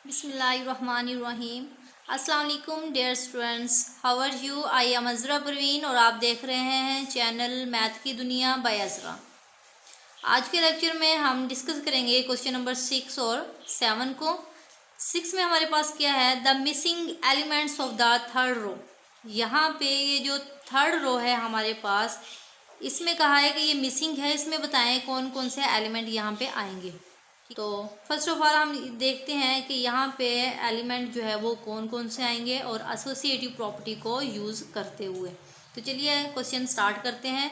बिस्मिल्लाहिर्रहमानिर्रहीम। अस्सलाम वालेकुम dear students, how are you? I am Azra Parveen और आप देख रहे हैं चैनल मैथ की दुनिया बाय अज़रा। आज के लेक्चर में हम डिस्कस करेंगे क्वेश्चन नंबर 6 और 7 को। 6 में हमारे पास क्या है, the missing elements of the third row. यहाँ पे ये जो थर्ड रो है हमारे पास, इसमें कहा है कि ये मिसिंग है, इसमें बताएं कौन कौन से एलिमेंट यहाँ पे आएंगे। तो फर्स्ट ऑफ ऑल हम देखते हैं कि यहाँ पे एलिमेंट जो है वो कौन कौन से आएंगे और एसोसिएटिव प्रॉपर्टी को यूज़ करते हुए। तो चलिए क्वेश्चन स्टार्ट करते हैं।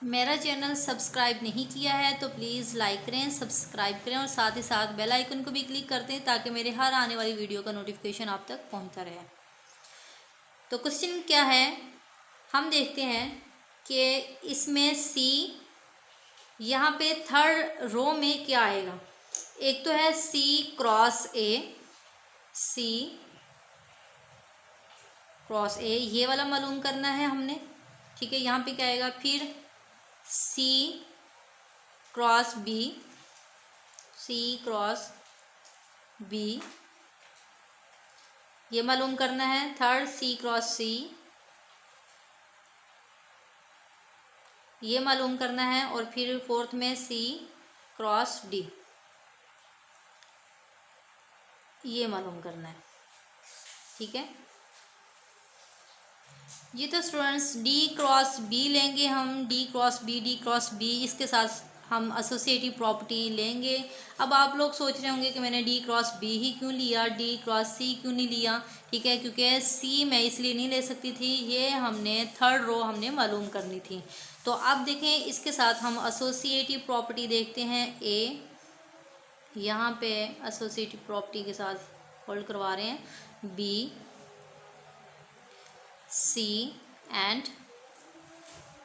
मेरा चैनल सब्सक्राइब नहीं किया है तो प्लीज़ लाइक करें, सब्सक्राइब करें और साथ ही साथ बेल आइकन को भी क्लिक कर दें ताकि मेरे हर आने वाली वीडियो का नोटिफिकेशन आप तक पहुँचता रहे। तो क्वेश्चन क्या है, हम देखते हैं कि इसमें सी, यहाँ पे थर्ड रो में क्या आएगा। एक तो है सी क्रॉस ए, सी क्रॉस ए, ये वाला मालूम करना है हमने। ठीक है, यहाँ पे क्या आएगा, फिर सी क्रॉस बी, सी क्रॉस बी, ये मालूम करना है। थर्ड सी क्रॉस सी, ये मालूम करना है। और फिर फोर्थ में सी क्रॉस डी, ये मालूम करना है। ठीक है, ये तो स्टूडेंट्स डी क्रॉस बी लेंगे हम, D cross B, D cross B, इसके साथ हम एसोसिएटिव प्रॉपर्टी लेंगे। अब आप लोग सोच रहे होंगे कि मैंने डी क्रॉस बी ही क्यों लिया, डी क्रॉस सी क्यों नहीं लिया। ठीक है, क्योंकि सी मैं इसलिए नहीं ले सकती थी, ये हमने थर्ड रो हमने मालूम करनी थी। तो अब देखें, इसके साथ हम एसोसिएटिव प्रॉपर्टी देखते हैं। ए, यहाँ पे एसोसिएटिव प्रॉपर्टी के साथ होल्ड करवा रहे हैं बी, सी एंड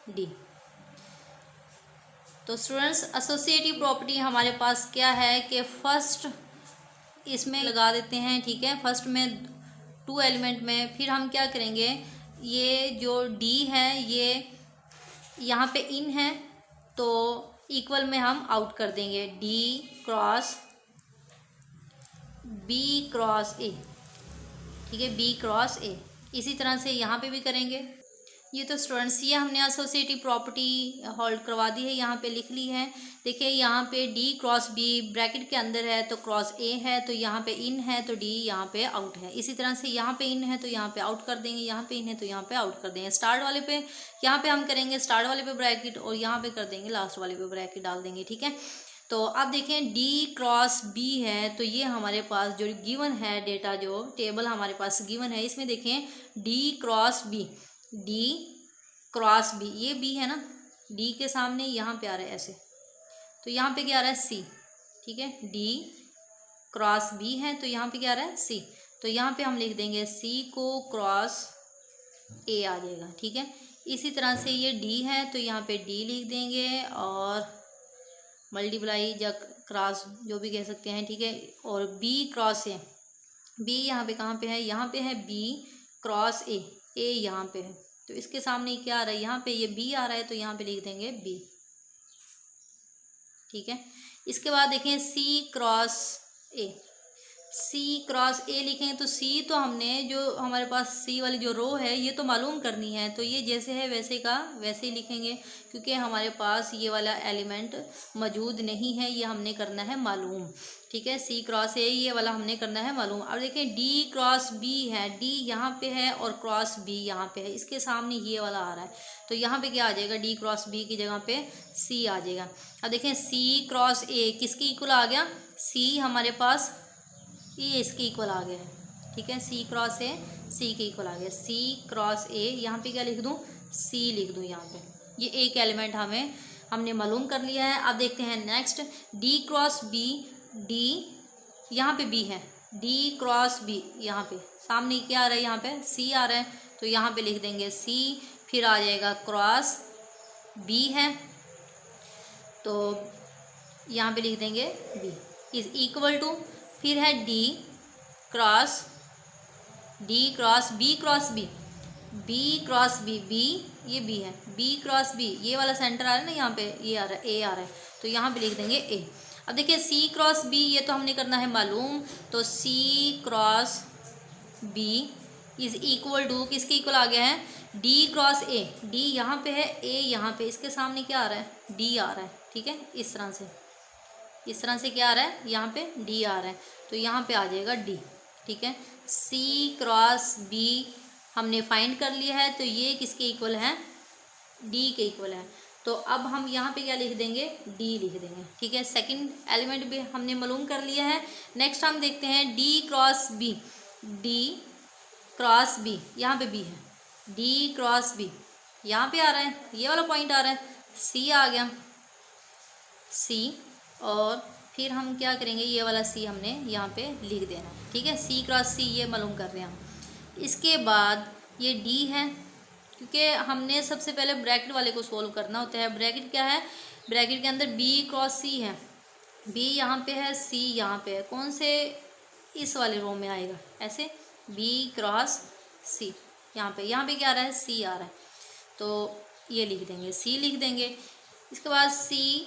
डी। तो स्टूडेंट्स एसोसिएटिव प्रॉपर्टी हमारे पास क्या है कि फर्स्ट इसमें लगा देते हैं। ठीक है, फर्स्ट में टू एलिमेंट में फिर हम क्या करेंगे, ये जो डी है ये यहाँ पे इन है तो इक्वल में हम आउट कर देंगे, D cross B cross A. ठीक है, बी क्रॉस ए, इसी तरह से यहाँ पे भी करेंगे। ये तो स्टूडेंट्स ये हमने एसोसिएटिव प्रॉपर्टी होल्ड करवा दी है, यहाँ पे लिख ली है। देखिए यहाँ पे डी क्रॉस बी ब्रैकेट के अंदर है तो क्रॉस ए है, तो यहाँ पे इन है तो डी यहाँ पे आउट है। इसी तरह से यहाँ पे इन है तो यहाँ पे आउट कर देंगे, यहाँ पे इन है तो यहाँ पे आउट कर देंगे। स्टार्ट वाले पे यहाँ पे हम करेंगे स्टार्ट वाले पे ब्रैकेट और यहाँ पे कर देंगे लास्ट वाले पे ब्रैकेट डाल देंगे। ठीक है, तो अब देखें डी क्रॉस बी है तो ये हमारे पास जो गिवन है डेटा, जो टेबल हमारे पास गिवन है, इसमें देखें D cross B, D cross B, ये बी है ना, डी के सामने यहाँ पे आ रहा है ऐसे, तो यहाँ पे क्या आ रहा है सी। ठीक है, डी क्रॉस बी है तो यहाँ पे क्या आ रहा है सी, तो यहाँ पे हम लिख देंगे सी को क्रॉस ए आ जाएगा। ठीक है, इसी तरह से ये डी है तो यहाँ पे डी लिख देंगे और मल्टीप्लाई या क्रॉस जो भी कह सकते हैं। ठीक है, और बी क्रॉस ए, बी यहाँ पे कहाँ पे है, यहाँ पे है बी क्रॉस ए, ए यहाँ पे है तो इसके सामने क्या आ रहा है, यहाँ पे ये बी आ रहा है तो यहाँ पे लिख देंगे बी। ठीक है, इसके बाद देखें सी क्रॉस ए, सी क्रॉस ए लिखेंगे तो सी तो हमने जो हमारे पास सी वाली जो रो है ये तो मालूम करनी है, तो ये जैसे है वैसे का वैसे ही लिखेंगे क्योंकि हमारे पास ये वाला एलिमेंट मौजूद नहीं है, ये हमने करना है मालूम। ठीक है, सी क्रॉस ए ये वाला हमने करना है मालूम। अब देखें डी क्रॉस बी है, डी यहाँ पे है और क्रॉस बी यहाँ पे है, इसके सामने ये वाला आ रहा है तो यहाँ पे क्या आ जाएगा, डी क्रॉस बी की जगह पे सी आ जाएगा। अब देखें सी क्रॉस ए किसकी इक्वल आ गया, सी हमारे पास ये इसके इक्वल आ गया है। ठीक है, सी क्रॉस ए सी के इक्वल आ गया, सी क्रॉस ए, यहाँ पे क्या लिख दूँ, सी लिख दूँ यहाँ पे। ये एक एलिमेंट हमने मालूम कर लिया है। अब देखते हैं next, D cross B, D यहाँ पे बी है, डी क्रॉस बी, यहाँ पे सामने क्या आ रहा है, यहाँ पे सी आ रहा है तो यहाँ पे लिख देंगे सी, फिर आ जाएगा क्रॉस बी है तो यहाँ पे लिख देंगे बी इज इक्वल टू, फिर है D cross B cross B, B cross B, B ये बी है, बी क्रॉस बी ये वाला सेंटर आ रहा है ना, यहाँ पे ये आ रहा है ए आ रहा है तो यहाँ पे लिख देंगे ए। अब देखिए सी क्रॉस बी ये तो हमने करना है मालूम, तो C cross B is equal to, किसके इक्वल आ गया है, डी क्रॉस ए। डी यहाँ पे है, ए यहाँ पे, इसके सामने क्या आ रहा है, डी आ रहा है, ठीक है। इस तरह से क्या आ रहा है, यहाँ पे डी आ रहा है, तो यहाँ पे आ जाएगा डी, ठीक है। सी क्रॉस बी हमने फाइंड कर लिया है, तो ये किसके इक्वल है, डी के इक्वल है। तो अब हम यहाँ पे क्या लिख देंगे, डी लिख देंगे, ठीक है। सेकंड एलिमेंट भी हमने मालूम कर लिया है। नेक्स्ट हम देखते हैं D cross B. D cross B, यहाँ पे बी है, डी क्रॉस बी यहाँ पे आ रहा है, ये वाला पॉइंट आ रहा है, सी आ गया, सी, और फिर हम क्या करेंगे, ये वाला सी हमने यहाँ पे लिख देना है, ठीक है। सी क्रॉस सी ये मालूम कर रहे हैं हम। इसके बाद ये डी है, क्योंकि हमने सबसे पहले ब्रैकेट वाले को सोल्व करना होता है। ब्रैकेट क्या है, ब्रैकेट के अंदर बी क्रॉस सी है, बी यहाँ पे है, सी यहाँ पे है, कौन से, इस वाले रो में आएगा, ऐसे बी क्रॉस सी, यहाँ पे क्या आ रहा है, सी आ रहा है, तो ये लिख देंगे, सी लिख देंगे। इसके बाद सी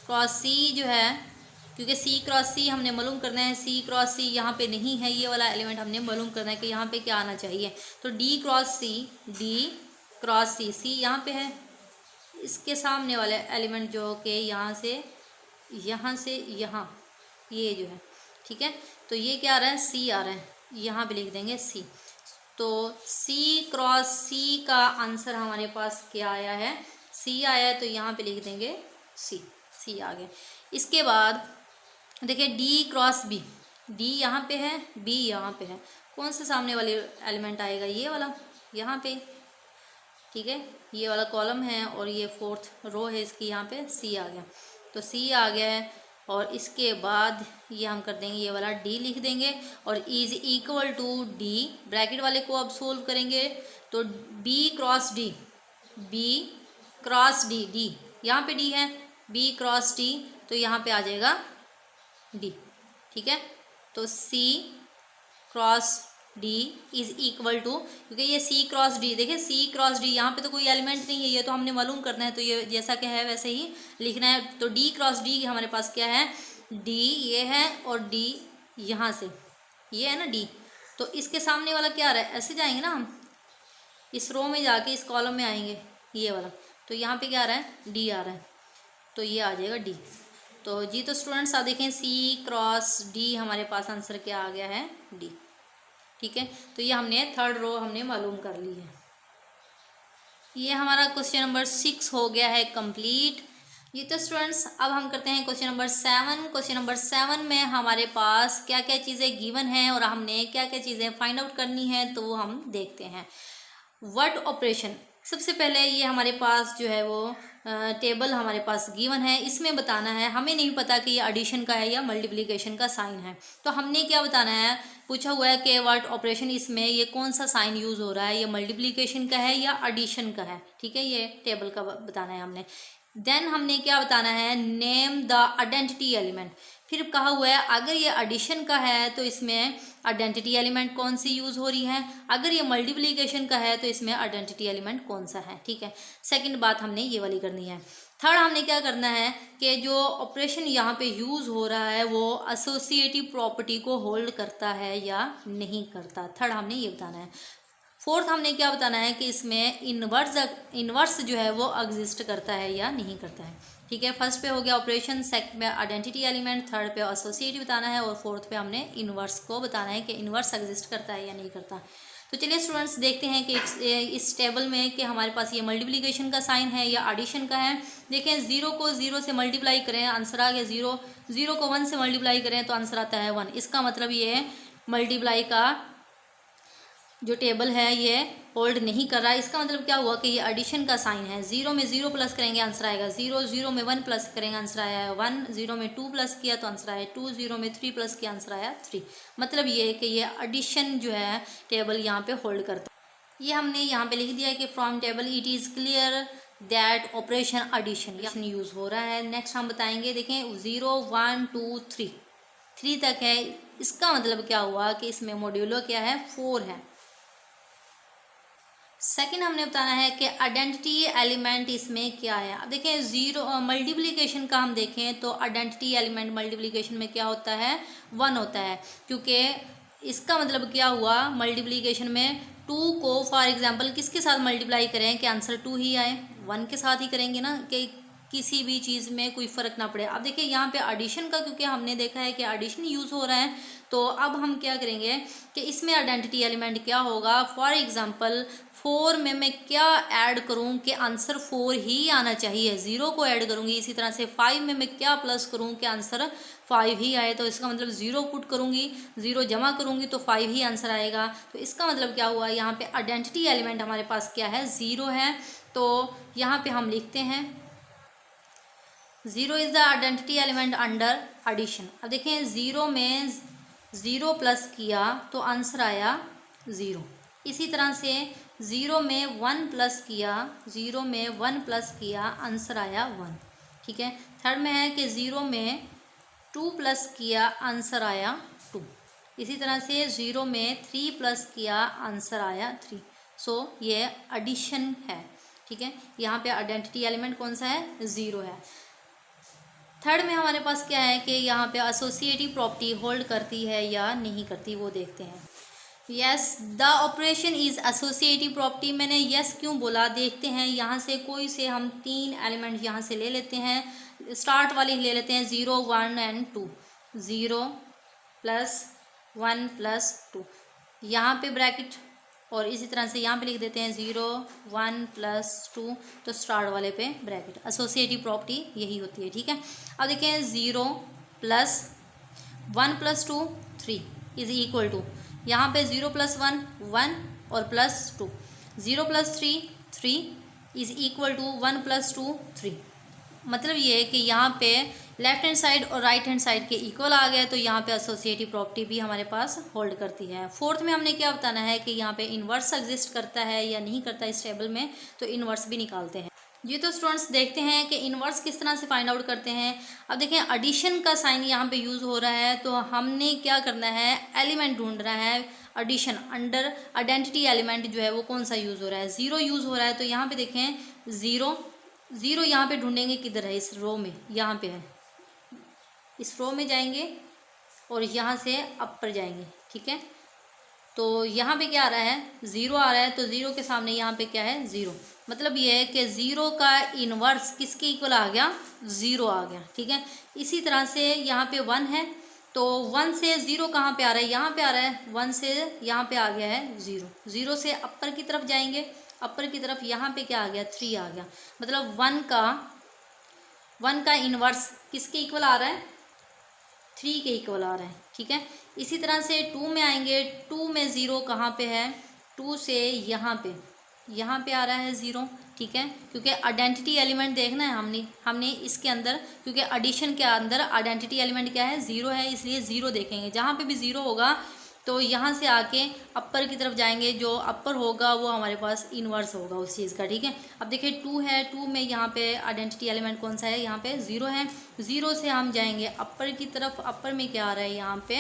क्रॉस सी जो है, क्योंकि सी क्रॉस सी हमने मालूम करना है, सी क्रॉस सी यहाँ पे नहीं है, ये वाला एलिमेंट हमने मालूम करना है कि यहाँ पे क्या आना चाहिए, तो डी क्रॉस सी, डी क्रॉस सी, सी यहाँ पे है, इसके सामने वाले एलिमेंट जो कि यहाँ से यहाँ ये जो है, ठीक है, तो ये क्या आ रहा है, सी आ रहा है, यहाँ पे लिख देंगे सी। तो सी क्रॉस सी का आंसर हमारे पास क्या आया है, सी आया है, तो यहाँ पे लिख देंगे सी, सी आ गया। इसके बाद देखिए डी क्रॉस बी, डी यहाँ पे है, बी यहाँ पे है, कौन से सामने वाले एलिमेंट आएगा, ये वाला यहाँ पे, ठीक है, ये वाला कॉलम है और ये फोर्थ रो है इसकी, यहाँ पे सी आ गया, तो सी आ गया है। और इसके बाद ये हम कर देंगे, ये वाला डी लिख देंगे, और is equal to D, bracket वाले को अब सोल्व करेंगे, तो B cross D, B cross D, D यहाँ पे डी है, बी क्रॉस डी, तो यहाँ पे आ जाएगा डी, ठीक है। तो C cross D is equal to, क्योंकि ये सी क्रॉस डी, देखिए सी क्रॉस डी, यहाँ पे तो कोई एलिमेंट नहीं है, ये तो हमने मालूम करना है, तो ये जैसा कि है वैसे ही लिखना है। तो डी क्रॉस डी हमारे पास क्या है, डी ये है, और डी यहाँ से ये है ना डी, तो इसके सामने वाला क्या आ रहा है, ऐसे जाएंगे ना हम, इस रो में जाके इस कॉलम में आएंगे, ये वाला, तो यहाँ पे क्या आ रहा है, डी आ रहा है, तो ये आ जाएगा डी। तो जी तो स्टूडेंट्स आप देखें सी क्रॉस डी हमारे पास आंसर क्या आ गया है, डी, ठीक है। तो ये हमने थर्ड रो हमने मालूम कर ली है। ये हमारा क्वेश्चन नंबर 6 हो गया है कंप्लीट। ये तो स्टूडेंट्स अब हम करते हैं क्वेश्चन नंबर 7। क्वेश्चन नंबर 7 में हमारे पास क्या क्या चीज़ें गिवन हैं और हमने क्या क्या चीज़ें फाइंड आउट करनी है, तो वो हम देखते हैं। वर्ड ऑपरेशन, सबसे पहले ये हमारे पास जो है वो टेबल हमारे पास गिवन है, इसमें बताना है, हमें नहीं पता कि ये एडिशन का है या मल्टीप्लिकेशन का साइन है, तो हमने क्या बताना है, पूछा हुआ है कि वर्ड ऑपरेशन इसमें ये कौन सा साइन यूज़ हो रहा है, ये मल्टीप्लिकेशन का है या एडिशन का है, ठीक है, ये टेबल का बताना है हमने। देन हमने क्या बताना है, नेम द आइडेंटिटी एलिमेंट, फिर कहा हुआ है अगर ये एडिशन का है तो इसमें आइडेंटिटी एलिमेंट कौन सी यूज़ हो रही है, अगर ये मल्टीप्लिकेशन का है तो इसमें आइडेंटिटी एलिमेंट कौन सा है, ठीक है। सेकंड बात हमने ये वाली करनी है। थर्ड हमने क्या करना है कि जो ऑपरेशन यहाँ पे यूज़ हो रहा है वो एसोसिएटिव प्रॉपर्टी को होल्ड करता है या नहीं करता, थर्ड हमने ये बताना है। फोर्थ हमने क्या बताना है कि इसमें इन्वर्स जो है वो एग्जिस्ट करता है या नहीं करता है, ठीक है। फर्स्ट पे हो गया ऑपरेशन, सेकंड पे आइडेंटिटी एलिमेंट, थर्ड पे एसोसिएटिव बताना है, और फोर्थ पे हमने इन्वर्स को बताना है कि इन्वर्स एग्जिस्ट करता है या नहीं करता। तो चलिए स्टूडेंट्स देखते हैं कि इस टेबल में कि हमारे पास ये मल्टीप्लिकेशन का साइन है या एडिशन का है। देखें 0 को 0 से मल्टीप्लाई करें, आंसर आ गया 0, 0 को 1 से मल्टीप्लाई करें तो आंसर आता है 1। इसका मतलब ये मल्टीप्लाई का जो टेबल है ये होल्ड नहीं कर रहा है। इसका मतलब क्या हुआ कि ये एडिशन का साइन है। 0 में 0 प्लस करेंगे आंसर आएगा 0, 0 में 1 प्लस करेंगे आंसर आया 1, 0 में 2 प्लस किया तो आंसर आया 2, 0 में 3 प्लस किया आंसर आया 3। मतलब ये है कि ये एडिशन जो है टेबल यहाँ पे होल्ड करता है। ये हमने यहाँ पे लिख दिया है कि from table it is clear that operation addition use हो रहा है। नेक्स्ट हम बताएंगे, देखें 0, 1, 2, 3 तक है। इसका मतलब क्या हुआ कि इसमें मॉड्यूलो क्या है 4 है। सेकंड हमने बताना है कि आइडेंटिटी एलिमेंट इसमें क्या है। अब देखें ज़ीरो मल्टीप्लिकेशन का हम देखें तो आइडेंटिटी एलिमेंट मल्टीप्लिकेशन में क्या होता है, 1 होता है, क्योंकि इसका मतलब क्या हुआ, मल्टीप्लिकेशन में 2 को फॉर एग्जांपल किसके साथ मल्टीप्लाई करें कि आंसर 2 ही आए, 1 के साथ ही करेंगे ना, कि किसी भी चीज़ में कोई फ़र्क ना पड़े। अब देखिए यहाँ पे एडिशन का, क्योंकि हमने देखा है कि एडिशन यूज़ हो रहा है, तो अब हम क्या करेंगे कि इसमें आइडेंटिटी एलिमेंट क्या होगा, फॉर एग्जांपल 4 में मैं क्या ऐड करूं कि आंसर 4 ही आना चाहिए, 0 को ऐड करूंगी। इसी तरह से 5 में मैं क्या प्लस करूं कि आंसर 5 ही आए, तो इसका मतलब 0 पुट करूंगी, 0 जमा करूंगी तो 5 ही आंसर आएगा। तो इसका मतलब क्या हुआ, यहाँ पे आइडेंटिटी एलिमेंट हमारे पास क्या है, 0 है। तो यहाँ पे हम लिखते हैं 0 is the identity element under addition. अब देखें 0 में 0 प्लस किया तो आंसर आया 0। इसी तरह से 0 में 1 प्लस किया, 0 में 1 प्लस किया, आंसर आया 1। ठीक है। थर्ड में है कि 0 में 2 प्लस किया, आंसर आया 2। इसी तरह से 0 में 3 प्लस किया, आंसर आया 3। सो ये एडिशन है। ठीक है। यहाँ पे आइडेंटिटी एलिमेंट कौन सा है, 0 है। थर्ड में हमारे पास क्या है कि यहाँ पे एसोसिएटिव प्रॉपर्टी होल्ड करती है या नहीं करती, वो देखते हैं। Yes the operation is associative property. मैंने यस क्यों बोला, देखते हैं। यहाँ से कोई से हम 3 एलिमेंट यहाँ से ले लेते हैं, स्टार्ट वाले ले लेते हैं 0 1 एंड 2, 0 प्लस 1 प्लस 2, यहाँ पे ब्रैकेट, और इसी तरह से यहाँ पे लिख देते हैं 0 1 प्लस 2, तो स्टार्ट वाले पे ब्रैकेट। एसोसिएटिव प्रॉपर्टी यही होती है। ठीक है। अब देखें 0 plus 1 plus 2 3 is equal to, यहाँ पे 0 प्लस 1 1 और plus 2, 0 plus 3 3 is equal to 1 plus 2 3। मतलब ये है कि यहाँ पे लेफ्ट हैंड साइड और राइट हैंड साइड के इक्वल आ गया, तो यहाँ पे एसोसिएटिव प्रॉपर्टी भी हमारे पास होल्ड करती है। फोर्थ में हमने क्या बताना है कि यहाँ पे इन्वर्स एग्जिस्ट करता है या नहीं करता इस टेबल में, तो इन्वर्स भी निकालते हैं। जी तो स्टूडेंट्स देखते हैं कि इन्वर्स किस तरह से फाइंड आउट करते हैं। अब देखें एडिशन का साइन यहाँ पे यूज़ हो रहा है, तो हमने क्या करना है, एलिमेंट ढूंढना है एडिशन अंडर आइडेंटिटी एलिमेंट जो है वो कौन सा यूज़ हो रहा है, 0 यूज़ हो रहा है। तो यहाँ पे देखें 0 यहाँ पे ढूंढेंगे किधर है, इस रो में, यहाँ पे है, इस रो में जाएंगे और यहाँ से अप पर जाएंगे। ठीक है। तो यहाँ पे क्या आ रहा है, 0 आ रहा है, तो 0 के सामने यहाँ पे क्या है, 0। मतलब ये है कि 0 का इन्वर्स किसके इक्वल आ गया, 0 आ गया। ठीक है। इसी तरह से यहाँ पे 1 है, तो 1 से 0 कहाँ पे आ रहा है, यहाँ पे आ रहा है, 1 से यहाँ पे आ गया है 0। 0 से अपर की तरफ जाएंगे, अपर की तरफ यहाँ पे क्या आ गया, 3 आ गया। मतलब 1 का इन्वर्स किसके इक्वल आ रहा है, 3 के इक्वल आ रहा है। ठीक है। इसी तरह से 2 में आएंगे, 2 में 0 कहाँ पे है, 2 से यहाँ पे आ रहा है 0। ठीक है। क्योंकि आइडेंटिटी एलिमेंट देखना है हमने इसके अंदर, क्योंकि एडिशन के अंदर आइडेंटिटी एलिमेंट क्या है, 0 है, इसलिए 0 देखेंगे। जहाँ पे भी 0 होगा तो यहाँ से आके अपर की तरफ जाएंगे, जो अपर होगा वो हमारे पास इन्वर्स होगा उस चीज़ का। ठीक है। अब देखिए 2 है, 2 में यहाँ पे आइडेंटिटी एलिमेंट कौन सा है, यहाँ पे 0 है। 0 से हम जाएंगे अपर की तरफ, अपर में क्या आ रहा है, यहाँ पे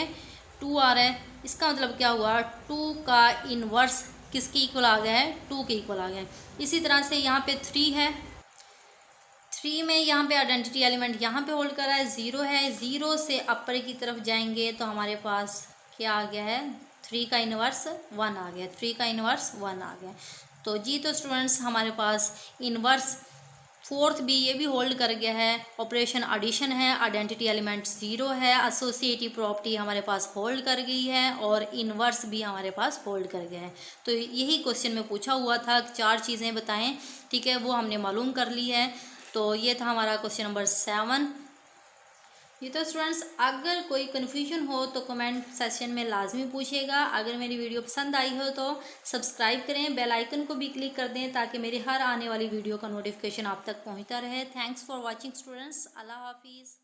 2 आ रहा है। इसका मतलब क्या हुआ, 2 का इन्वर्स किसके इक्वल आ गया है, 2 के इक्वल आ गया है। इसी तरह से यहाँ पे 3 है, 3 में यहाँ पे आइडेंटिटी एलिमेंट यहाँ पे होल्ड कर रहा है, 0 है। 0 से अपर की तरफ जाएंगे तो हमारे पास क्या आ गया है, 3 का इन्वर्स 1 आ गया, 3 का इन्वर्स 1 आ गया। तो जी तो स्टूडेंट्स हमारे पास इन्वर्स फोर्थ भी ये भी होल्ड कर गया है। ऑपरेशन एडिशन है, आइडेंटिटी एलिमेंट 0 है, एसोसिएटिव प्रॉपर्टी हमारे पास होल्ड कर गई है, और इन्वर्स भी हमारे पास होल्ड कर गया है। तो यही क्वेश्चन में पूछा हुआ था, 4 चीज़ें बताएं। ठीक है। वो हमने मालूम कर ली है। तो ये था हमारा क्वेश्चन नंबर 7। ये तो स्टूडेंट्स अगर कोई कन्फ्यूजन हो तो कमेंट सेक्शन में लाजमी पूछिएगा। अगर मेरी वीडियो पसंद आई हो तो सब्सक्राइब करें, बेल आइकन को भी क्लिक कर दें ताकि मेरी हर आने वाली वीडियो का नोटिफिकेशन आप तक पहुंचता रहे। Thanks for watching students. अल्लाह हाफिज़।